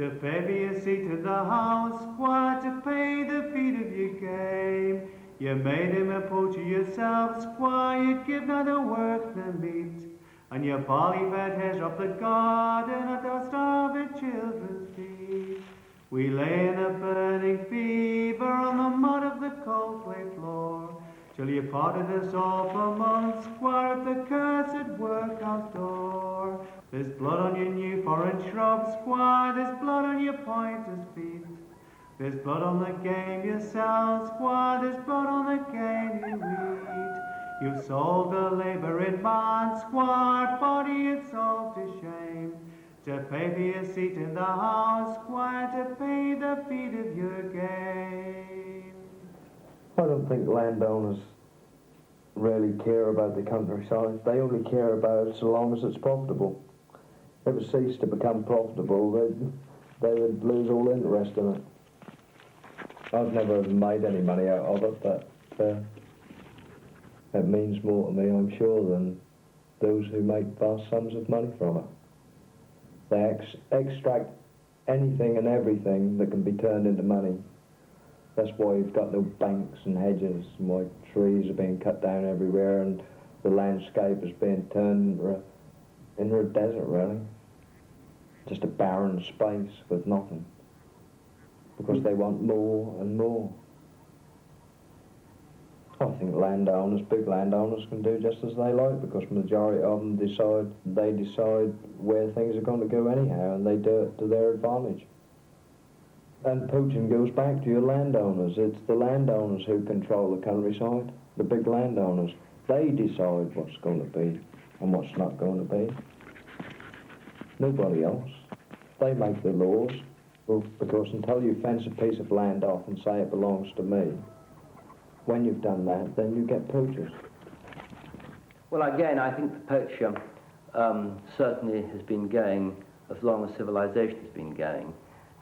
To pay for your seat in the house, squire, to pay the feed of your game. You made him a poacher yourself, squire, you'd give neither work nor meat. And your barley fed hedge up the garden at our starving children's feet. We lay in a burning fever on the mud of the cold clay floor, till you parted us all for months, squire, at the cursed workhouse door. There's blood on your new foreign shrubs, squire, there's blood on your pointer's feet. There's blood on the game you sell, squire, there's blood on the game you eat. You've sold the labouring man, squire, body and soul to shame. To pay for your seat in the house, squire, to pay the feed of your game. I don't think landowners really care about the countryside. They only care about it so long as it's profitable. If it ceased to become profitable, they would lose all interest in it. I've never made any money out of it, but it means more to me, I'm sure, than those who make vast sums of money from it. They extract anything and everything that can be turned into money. That's why you've got no banks and hedges, and why trees are being cut down everywhere, and the landscape is being turned into a desert, really. Just a barren space with nothing. Because they want more and more. I think landowners, big landowners, can do just as they like, because the majority of them decide where things are going to go anyhow, and they do it to their advantage. And poaching goes back to your landowners. It's the landowners who control the countryside, the big landowners. They decide what's going to be and what's not going to be. Nobody else. They make the laws, because until you fence a piece of land off and say it belongs to me, when you've done that, then you get poachers. Well, again, I think the poacher certainly has been going as long as civilization has been going.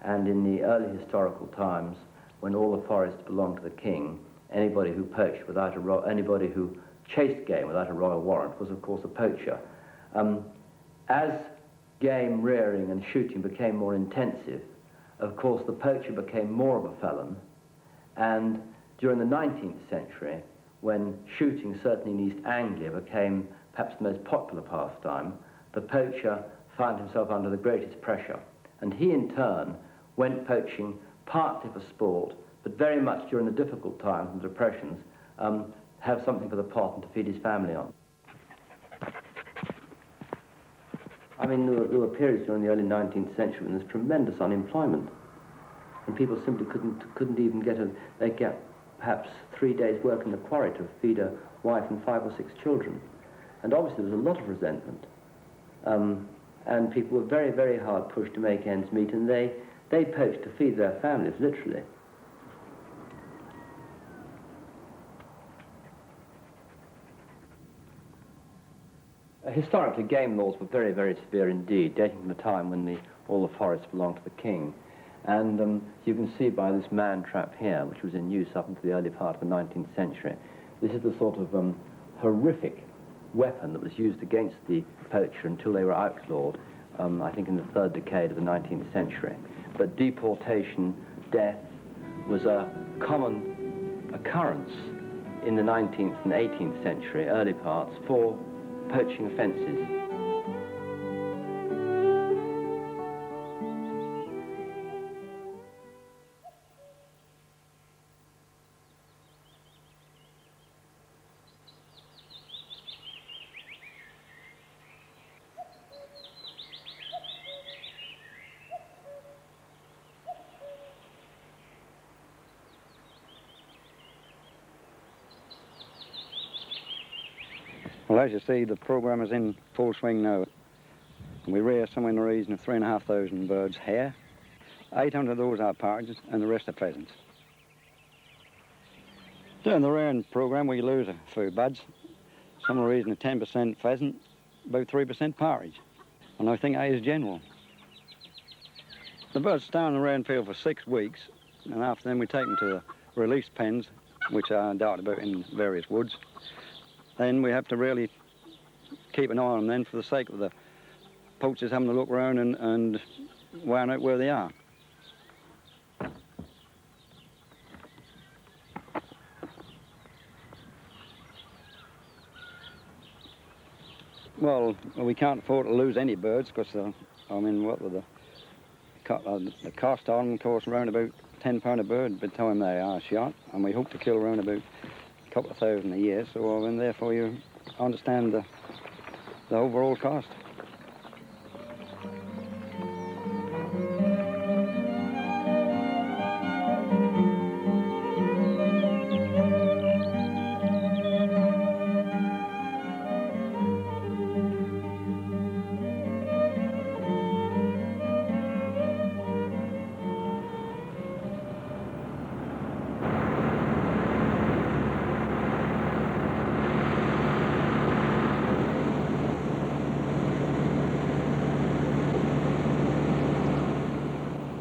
And in the early historical times, when all the forests belonged to the king, anybody who poached without anybody who chased game without a royal warrant was, of course, a poacher. As game rearing and shooting became more intensive, of course, the poacher became more of a felon. And during the 19th century, when shooting, certainly in East Anglia, became perhaps the most popular pastime, the poacher found himself under the greatest pressure. And he, in turn, went poaching partly for sport, but very much during the difficult times and depressions, have something for the pot and to feed his family on. I mean, there were periods during the early 19th century when there's tremendous unemployment, and people simply couldn't even they'd get perhaps 3 days' work in the quarry to feed a wife and 5 or 6 children. And obviously there was a lot of resentment. And people were very, very hard pushed to make ends meet, and they poached to feed their families, literally. Historically, game laws were very, very severe indeed, dating from the time when all the forests belonged to the king. And you can see by this man trap here, which was in use up into the early part of the 19th century, this is the sort of horrific weapon that was used against the poacher until they were outlawed, I think in the 3rd decade of the 19th century. But deportation, death, was a common occurrence in the 19th and 18th century, early parts, for poaching offences. Well, as you see, the programme is in full swing now. We rear somewhere in the region of 3,500 birds here. 800 of those are partridges and the rest are pheasants. During the rearing programme, we lose a few buds. Somewhere in the region of 10% pheasant, about 3% partridge. And I think that is general. The birds stay on the rearing field for 6 weeks, and after then we take them to the release pens, which are dotted about in various woods. Then we have to really keep an eye on them then for the sake of the poachers having to look around and wound out where they are. Well, we can't afford to lose any birds because, I mean, what the cost on them costs around about £10 a bird by the time they are shot, and we hope to kill around about a couple of thousand a year, so I mean, therefore you understand the overall cost.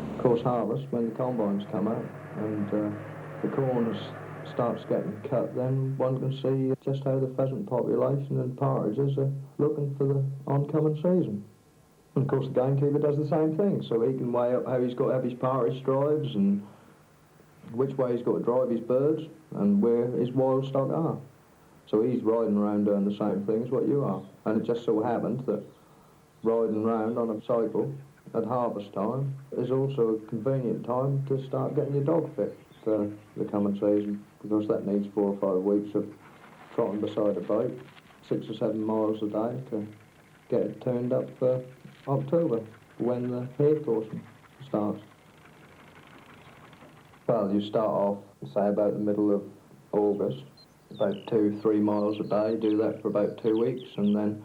Of course, harvest, when the combines come out and the corn starts getting cut, then one can see just how the pheasant population and partridges are looking for the oncoming season. And of course the gamekeeper does the same thing, so he can weigh up how he's got to have his partridge drives and which way he's got to drive his birds and where his wild stock are. So he's riding around doing the same thing as what you are. And it just so happens that riding around on a cycle at harvest time is also a convenient time to start getting your dog fit for the coming season, because that needs 4 or 5 weeks of trotting beside a boat 6 or 7 miles a day to get it turned up for October, when the hare coursing starts. Well, you start off, say, about the middle of August, about 2-3 miles a day, do that for about 2 weeks, and then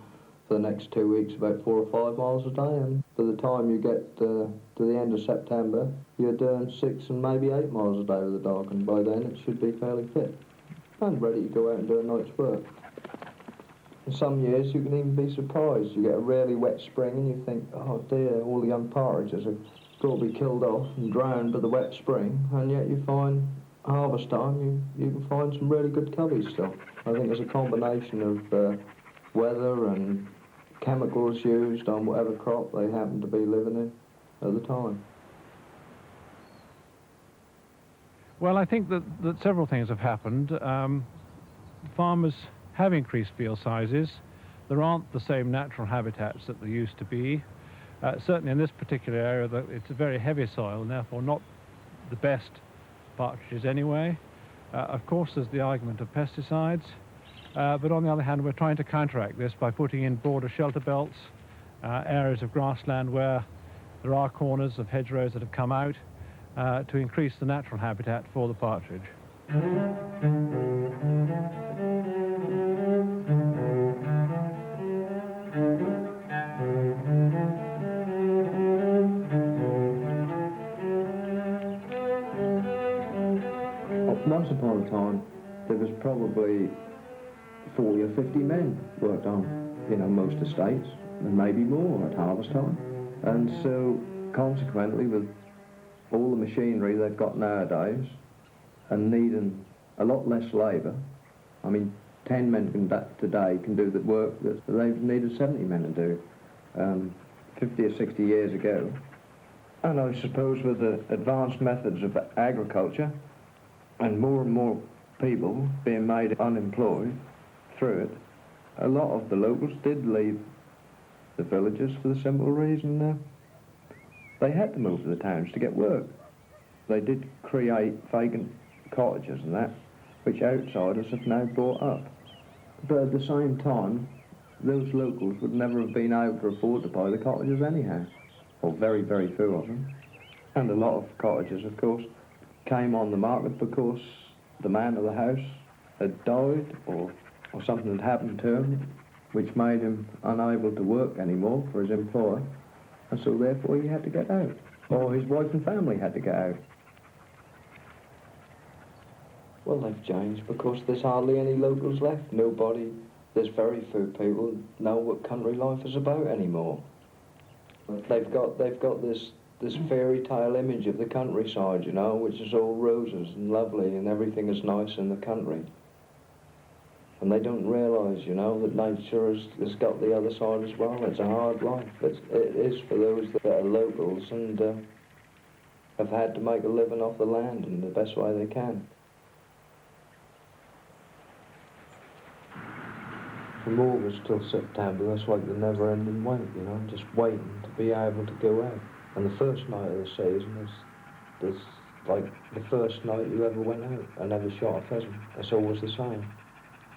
for the next 2 weeks about 4 or 5 miles a day, and by the time you get to the end of September, you're doing 6 and maybe 8 miles a day with the dog, and by then it should be fairly fit and ready to go out and do a night's work. In some years you can even be surprised. You get a really wet spring and you think, oh dear, all the young partridges have got to be killed off and drowned by the wet spring, and yet you find harvest time you can find some really good coveys still. I think there's a combination of weather and chemicals used on whatever crop they happen to be living in at the time. Well, I think that several things have happened. Farmers have increased field sizes. There aren't the same natural habitats that there used to be. Certainly in this particular area, it's a very heavy soil, and therefore not the best partridges anyway. Of course, there's the argument of pesticides. But on the other hand, we're trying to counteract this by putting in broader shelter belts, areas of grassland where there are corners of hedgerows that have come out to increase the natural habitat for the partridge. Once upon a time, there was probably 40 or 50 men worked on, most estates, and maybe more at harvest time. And so, consequently, with all the machinery they've got nowadays, and needing a lot less labour, 10 men today can do the work that they've needed 70 men to do 50 or 60 years ago. And I suppose with the advanced methods of agriculture, and more people being made unemployed through it, a lot of the locals did leave the villages for the simple reason they had to move to the towns to get work. They did create vacant cottages and that, which outsiders have now bought up. But at the same time, those locals would never have been able to afford to buy the cottages anyhow, or very, very few of them. And a lot of cottages, of course, came on the market because the man of the house had died or something had happened to him which made him unable to work anymore for his employer, and so therefore he had to get out, or his wife and family had to get out. Well, they've changed because there's hardly any locals left. There's very few people know what country life is about anymore. They've got this fairy tale image of the countryside, which is all roses and lovely and everything is nice in the country. And they don't realise, you know, that nature has got the other side as well. It's a hard life. It is for those that are locals and have had to make a living off the land in the best way they can. From August till September, that's like the never-ending wait, you know, just waiting to be able to go out. And the first night of the season is like the first night you ever went out and ever shot a pheasant. It's always the same.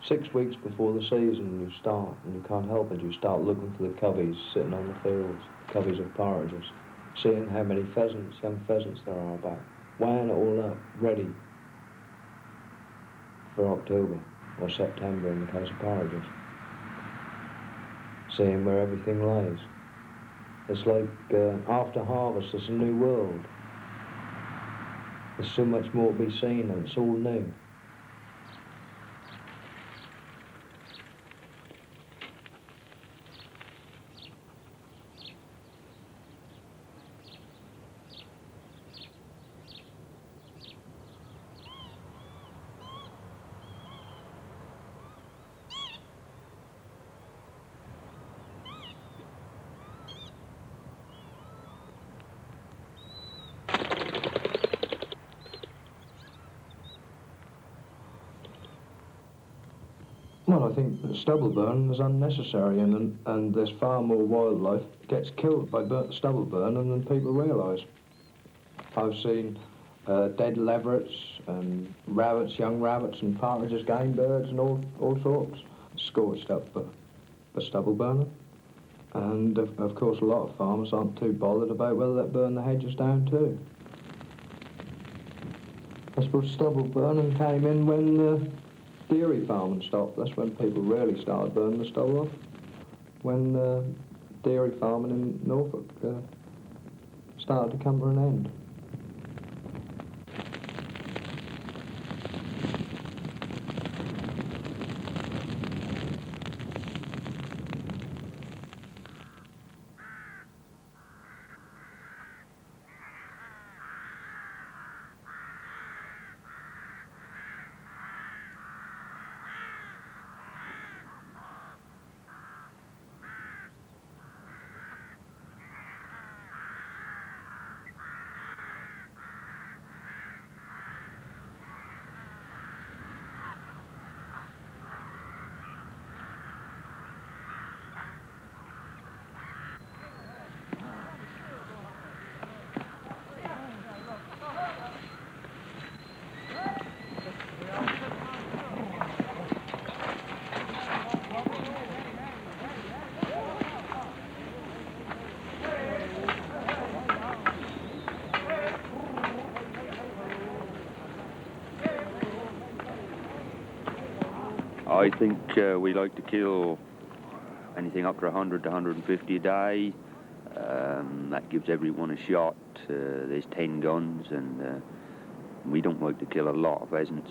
6 weeks before the season you start, and you can't help it, you start looking for the coveys sitting on the fields, coveys of partridges, seeing how many pheasants, young pheasants there are about, weighing it all up, ready for October or September in the case of partridges. Seeing where everything lays. It's like after harvest, it's a new world. There's so much more to be seen and it's all new. Well, I think stubble burning is unnecessary and there's far more wildlife gets killed by stubble burning than people realise. I've seen dead leverets and rabbits, young rabbits and partridges, game birds and all sorts scorched up for stubble burning. And of course a lot of farmers aren't too bothered about whether they burn the hedges down too. I suppose stubble burning came in when dairy farming stopped. That's when people really started burning the stubble off. When dairy farming in Norfolk started to come to an end. I think we like to kill anything up to 100 to 150 a day. That gives everyone a shot. There's 10 guns and we don't like to kill a lot of pheasants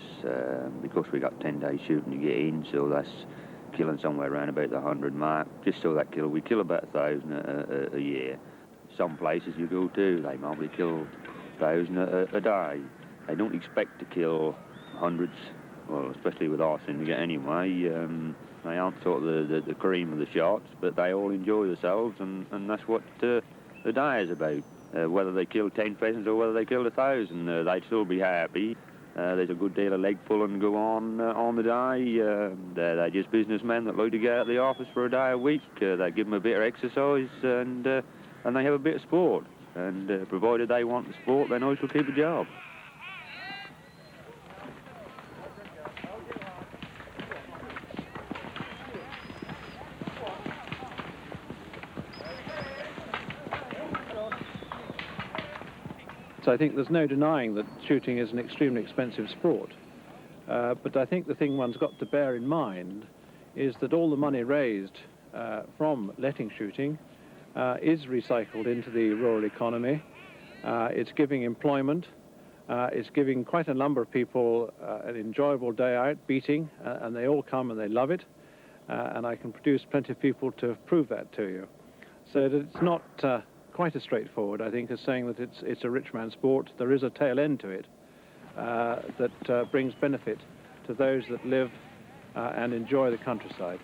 because we got 10 days shooting to get in, so that's killing somewhere around about the 100 mark. Just so that we kill about 1,000 a year. Some places you go to, they normally kill 1,000 a day. They don't expect to kill hundreds. Well, especially with us in it anyway, they aren't sort of the cream of the shots, but they all enjoy themselves, and that's what the day is about. Whether they kill 10 pheasants or whether they kill 1,000, they'd still be happy. There's a good deal of leg pulling go on the day. They're just businessmen that like to get out of the office for a day a week. They give them a bit of exercise, and they have a bit of sport. And provided they want the sport, then I shall keep a job. So I think there's no denying that shooting is an extremely expensive sport. But I think the thing one's got to bear in mind is that all the money raised from letting shooting is recycled into the rural economy. It's giving employment. It's giving quite a number of people an enjoyable day out beating, and they all come and they love it. And I can produce plenty of people to prove that to you. So that it's not quite as straightforward, I think, as saying that it's a rich man's sport. There is a tail end to it that brings benefit to those that live and enjoy the countryside.